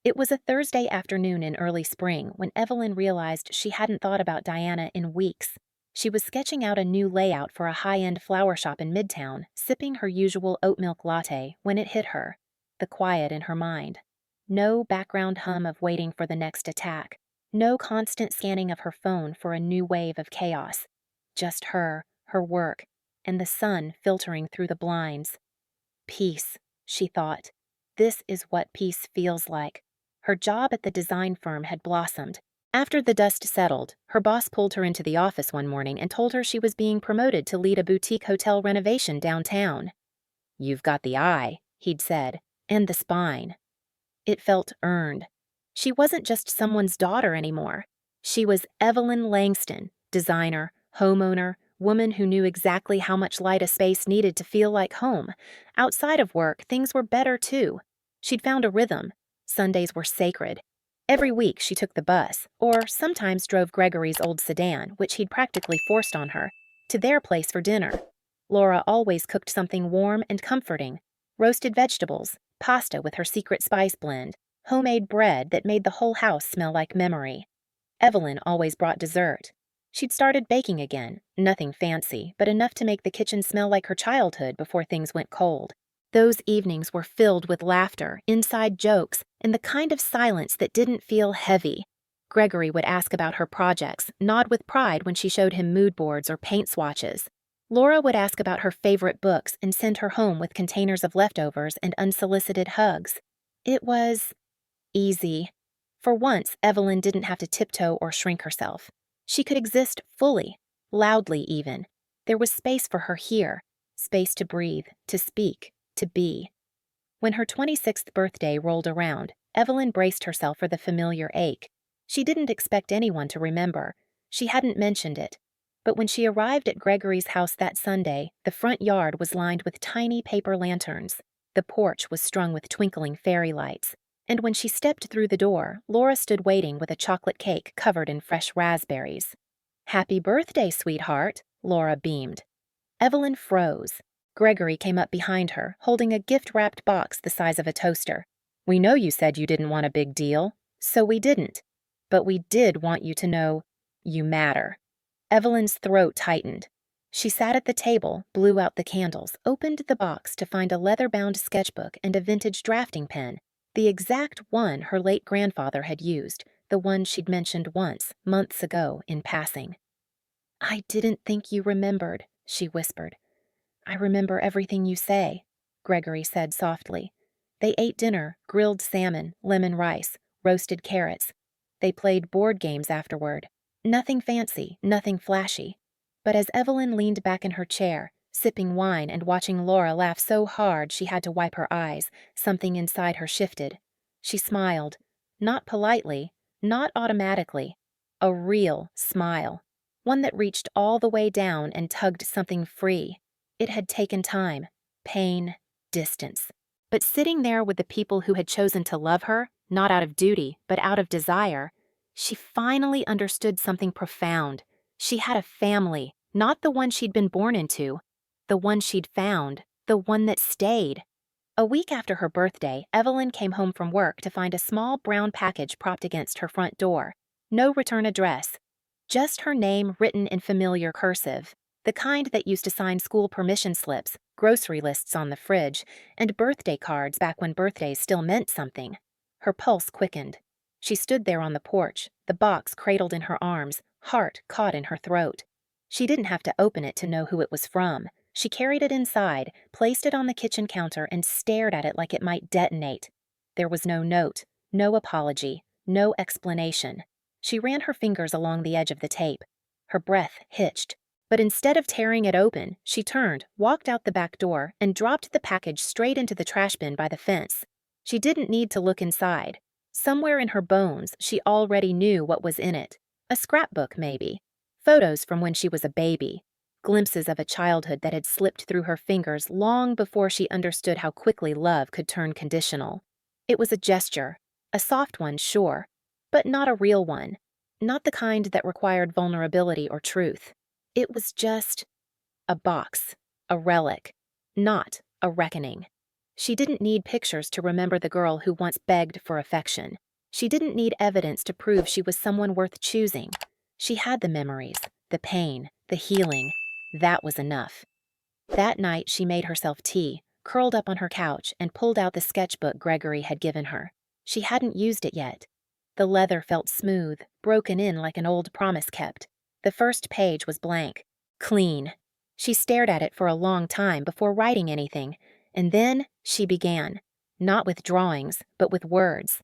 It was a Thursday afternoon in early spring when Evelyn realized she hadn't thought about Diana in weeks. She was sketching out a new layout for a high-end flower shop in Midtown, sipping her usual oat milk latte, when it hit her. The quiet in her mind. No background hum of waiting for the next attack. No constant scanning of her phone for a new wave of chaos. Just her work, and the sun filtering through the blinds. Peace, she thought. This is what peace feels like. Her job at the design firm had blossomed. After the dust settled, her boss pulled her into the office one morning and told her she was being promoted to lead a boutique hotel renovation downtown. "You've got the eye," he'd said, "and the spine." It felt earned. She wasn't just someone's daughter anymore. She was Evelyn Langston, designer, homeowner, woman who knew exactly how much light a space needed to feel like home. Outside of work, things were better too. She'd found a rhythm. Sundays were sacred. Every week she took the bus, or sometimes drove Gregory's old sedan, which he'd practically forced on her, to their place for dinner. Laura always cooked something warm and comforting: roasted vegetables, pasta with her secret spice blend, homemade bread that made the whole house smell like memory. Evelyn always brought dessert. She'd started baking again, nothing fancy, but enough to make the kitchen smell like her childhood before things went cold. Those evenings were filled with laughter, inside jokes, and the kind of silence that didn't feel heavy. Gregory would ask about her projects, nod with pride when she showed him mood boards or paint swatches. Laura would ask about her favorite books and send her home with containers of leftovers and unsolicited hugs. It was easy. For once, Evelyn didn't have to tiptoe or shrink herself. She could exist fully, loudly even. There was space for her here, space to breathe, to speak, to be. When her 26th birthday rolled around, Evelyn braced herself for the familiar ache. She didn't expect anyone to remember. She hadn't mentioned it. But when she arrived at Gregory's house that Sunday, the front yard was lined with tiny paper lanterns. The porch was strung with twinkling fairy lights. And when she stepped through the door, Laura stood waiting with a chocolate cake covered in fresh raspberries. "Happy birthday, sweetheart," Laura beamed. Evelyn froze. Gregory came up behind her, holding a gift-wrapped box the size of a toaster. "We know you said you didn't want a big deal, so we didn't. But we did want you to know you matter." Evelyn's throat tightened. She sat at the table, blew out the candles, opened the box to find a leather-bound sketchbook and a vintage drafting pen, the exact one her late grandfather had used, the one she'd mentioned once, months ago, in passing. "I didn't think you remembered," she whispered. "I remember everything you say," Gregory said softly. They ate dinner, grilled salmon, lemon rice, roasted carrots. They played board games afterward. Nothing fancy, nothing flashy. But as Evelyn leaned back in her chair, sipping wine and watching Laura laugh so hard she had to wipe her eyes, something inside her shifted. She smiled. Not politely, not automatically. A real smile. One that reached all the way down and tugged something free. It had taken time, pain, distance. But sitting there with the people who had chosen to love her, not out of duty, but out of desire, she finally understood something profound. She had a family, not the one she'd been born into, the one she'd found, the one that stayed. A week after her birthday, Evelyn came home from work to find a small brown package propped against her front door. No return address. Just her name written in familiar cursive, the kind that used to sign school permission slips, grocery lists on the fridge, and birthday cards back when birthdays still meant something. Her pulse quickened. She stood there on the porch, the box cradled in her arms, heart caught in her throat. She didn't have to open it to know who it was from. She carried it inside, placed it on the kitchen counter, and stared at it like it might detonate. There was no note, no apology, no explanation. She ran her fingers along the edge of the tape. Her breath hitched. But instead of tearing it open, she turned, walked out the back door, and dropped the package straight into the trash bin by the fence. She didn't need to look inside. Somewhere in her bones, she already knew what was in it. A scrapbook, maybe. Photos from when she was a baby. Glimpses of a childhood that had slipped through her fingers long before she understood how quickly love could turn conditional. It was a gesture. A soft one, sure. But not a real one. Not the kind that required vulnerability or truth. It was just a box, a relic, not a reckoning. She didn't need pictures to remember the girl who once begged for affection. She didn't need evidence to prove she was someone worth choosing. She had the memories, the pain, the healing. That was enough. That night she made herself tea, curled up on her couch, and pulled out the sketchbook Gregory had given her. She hadn't used it yet. The leather felt smooth, broken in like an old promise kept. The first page was blank. Clean. She stared at it for a long time before writing anything, and then she began. Not with drawings, but with words.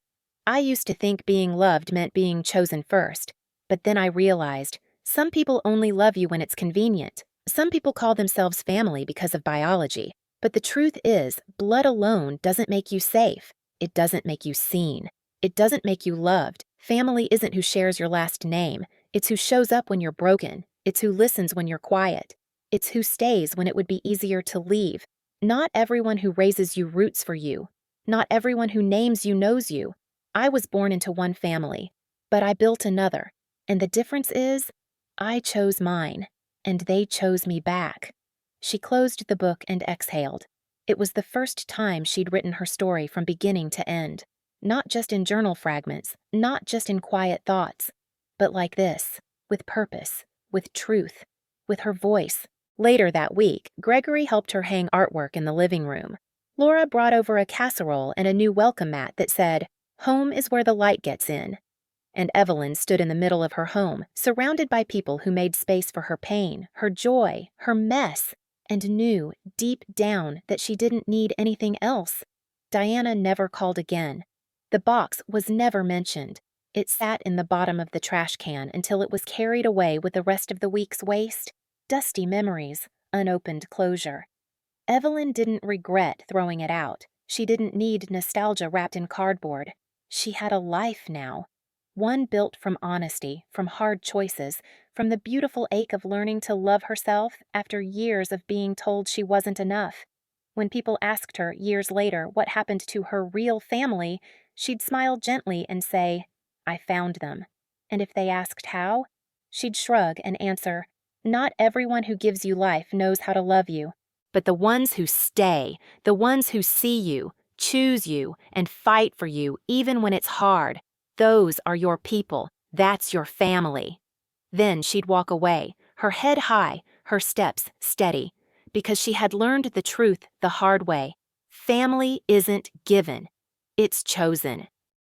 I used to think being loved meant being chosen first, but then I realized some people only love you when it's convenient. Some people call themselves family because of biology, but the truth is, blood alone doesn't make you safe. It doesn't make you seen. It doesn't make you loved. Family isn't who shares your last name. It's who shows up when you're broken. It's who listens when you're quiet. It's who stays when it would be easier to leave. Not everyone who raises you roots for you. Not everyone who names you knows you. I was born into one family, but I built another. And the difference is, I chose mine, and they chose me back. She closed the book and exhaled. It was the first time she'd written her story from beginning to end. Not just in journal fragments, not just in quiet thoughts, but like this, with purpose, with truth, with her voice. Later that week, Gregory helped her hang artwork in the living room. Laura brought over a casserole and a new welcome mat that said, "Home is where the light gets in." And Evelyn stood in the middle of her home, surrounded by people who made space for her pain, her joy, her mess, and knew, deep down, that she didn't need anything else. Diana never called again. The box was never mentioned. It sat in the bottom of the trash can until it was carried away with the rest of the week's waste. Dusty memories, unopened closure. Evelyn didn't regret throwing it out. She didn't need nostalgia wrapped in cardboard. She had a life now. One built from honesty, from hard choices, from the beautiful ache of learning to love herself after years of being told she wasn't enough. When people asked her years later what happened to her real family, she'd smile gently and say, "I found them." And if they asked how, she'd shrug and answer, "Not everyone who gives you life knows how to love you, but the ones who stay, the ones who see you, choose you, and fight for you even when it's hard, those are your people. That's your family." Then she'd walk away, her head high, her steps steady, because she had learned the truth the hard way. Family isn't given. It's chosen.